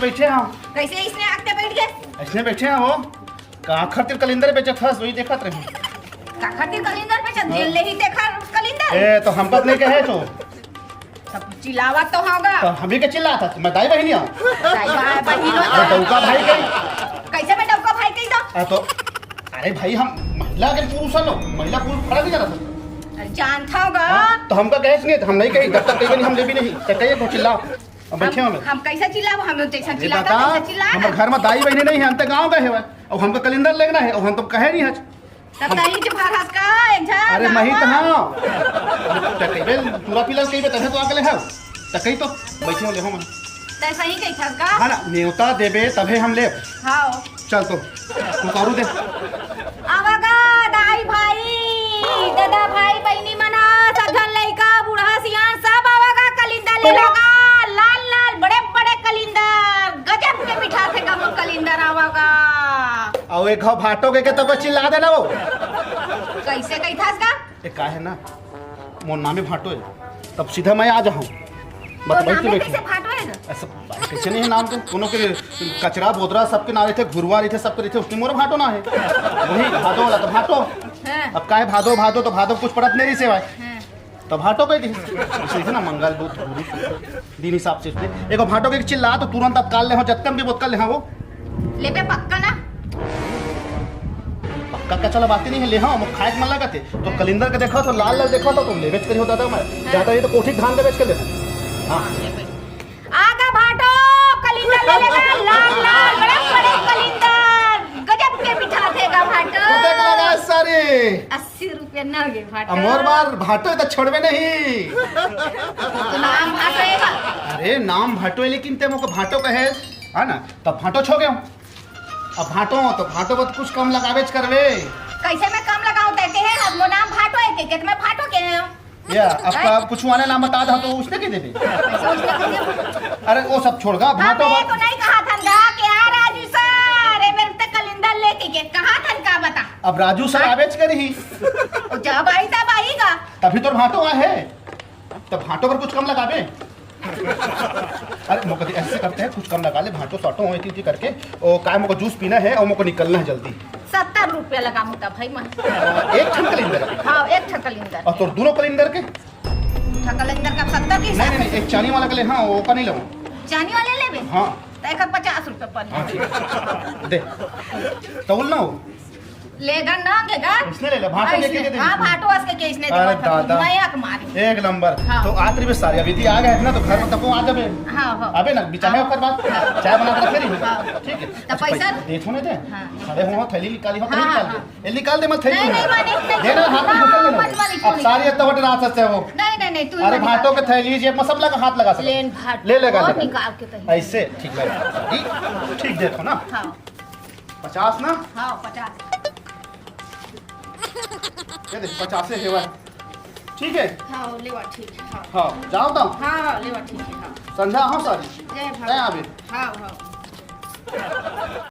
बैठे हम। कैसे इसने आगते बैठ गए? ऐसने बैठे हैं वो कहाँ खातिर कलिंदर बेचत हस वही देखत रही। का खातिर कलिंदर पे चल दिल ले ही देखा कलिंदर। ए तो हम पत नहीं कहे तो सब चिल्लावा तो होगा। तो हम भी के चिल्ला था मैं दाई बहनी हूं। दाई बहनी हो तो डौका भाई कही कैसे मैं डौका भाई कही दो? तो अरे भाई हम महिला के पुरुष लो महिला पुरुष फर्क नहीं जाना जानता होगा। तो हमका कहे नहीं हम नहीं कही जब तक कही नहीं हम ले भी नहीं तो कहिए तो चिल्ला बैठे हम कैसे चिल्लाओ? हम जैसा ये चिल्लाता बता वैसा चिल्ला। हमारे घर में दाई बहनी नहीं है हम तो गाँव गए हुए और हमको कलिंदर लेना है और हम तो कहे नहीं है। तब तही जो भारत का एक झा अरे मही तो हाँ तकईबे पूरा पिलर कही तहे तो आके ले है तकई तो बैठे हो ले हम तै सही कही था का। हाँ ना न्योता देबे तभे हम ले हां चल तो तू करू दे आवागा दाई भाई दादा भाई बहनी मना सजन लइका बूढ़ा सियान सब आवागा कलिंदर ले लोगा। लाल लाल बड़े बड़े कलिंदर गजब के बिठा थे का कलिंदर आवागा। और एक घाव भाटो के तब चिल्ला देना वो कैसे कही था इसका? एक का है ना मोर नामे भाटो है तब सीधा मैं आ जाऊं तो बैठ के नामे बैठ कैसे फाटवाएगा? ऐसा कैसे नहीं है नाम तो कोनो के कचरा बोदरा सबके नाम थे घुरवा रहे थे सबके रहे थे उसके मोर भाटो ना है वही भादो वाला तो भाटो। हां अब का है भादो भादो तो भादो कुछ पड़त नहीं सेवा हां तो भाटो कह दी इसे ना मंगल बुध गुरु दिन हिसाब से एगो भाटो के चिल्ला तो तुरंत तत्काल ले हो जत्कम भी बोतल ले हाँ वो लेबे पक्का ना? पक्का का चला बात नहीं है ले हाँ खाए मन लगा थे तो कलिंदर के देखा तो लाल लाल देखा तो ले बेच कर होता था मैं जाता ये तो कोठी धान के बेच कर लेता। हाँ आगा भाटो कलिंदर ले लेगा लाल लाल बड़े बड़े कलिंदर गजब के बिठा देगा भाटो। तू देख लगा सारे 80 रुपए ना गे भाटो। अमोर बार भाटो तो छोड़वे नहीं तो नाम भाटो है का? अरे नाम भाटो है लेकिन ते मोको भाटो कहे है ना तब भाटो छो गए अब भाटो तो भाटो पर कुछ कम लगावेच करवे कैसे मैं कम लगाऊं ते के है वो नाम भाटो है के मैं भाटो के है या आपका कुछ वाले नाम बता दो तो उसने के देबे कैसे उसने कर दिया? अरे वो सब छोड़गा भाटो मैं तो नहीं कहा था ना कि आ राजू सर ए मेरे ते कलिंदर लेके के कहा था का बता। अब राजू सर आवेच करही जब आई तब आएगा तभी तो भाटो है तब भाटो पर कुछ कम लगावे। अरे मोको ऐसे करते हैं कुछ कम लगा ले भाटो साटो हो इतनी करके और काय मोको जूस पीना है और मोको निकलना है जल्दी 70 रुपया लगा मुता भाई मैं एक ठन कलिंदर हाँ एक ठा कलिंदर और तो दोनों कलिंदर के कलिंदर का 70 की नहीं नहीं एक चानी वाला के ले हाँ वो का नहीं लगो चानी वाले लेबे हाँ तो एक 50 रुपया पड़ हाँ ठीक दे तौल ना हो लेगा ना गेगा इसने ले ले भाटो के दे दे हाँ भाटो उसके के इसने अरे दादा मैं एक मारी एक नंबर हाँ। तो आतरी में सारी अभी आ गए ना तो घर में तब आ जाबे हाँ हाँ अबे ना बिचाहे ऊपर बात चाय बना के रख रही हाँ। ठीक है तो पैसा दे थो ने दे हाँ। अरे हो थैली निकाली हो हाँ, निकाल हाँ। दे ये निकाल दे मत थैली नहीं, नहीं, नहीं, देना हाथ में हाँ, निकाल मत देना वाली अब सारी इतना बड़ी रात से वो नहीं नहीं नहीं तू अरे भाटो के थैली जेब में सब लगा हाथ लगा सकते लेन भाट ले लेगा और लेगा। निकाल के तही ऐसे ठीक लगा ठीक देखो ना हाँ 50 ना हाँ 50 ये देख 50 से हेवा ठीक है हाँ लेवा ठीक है हाँ हाँ जाओ तो हाँ हाँ लेवा ठीक है हाँ संध्या हाँ सारी जय नहीं आवे हाँ हाँ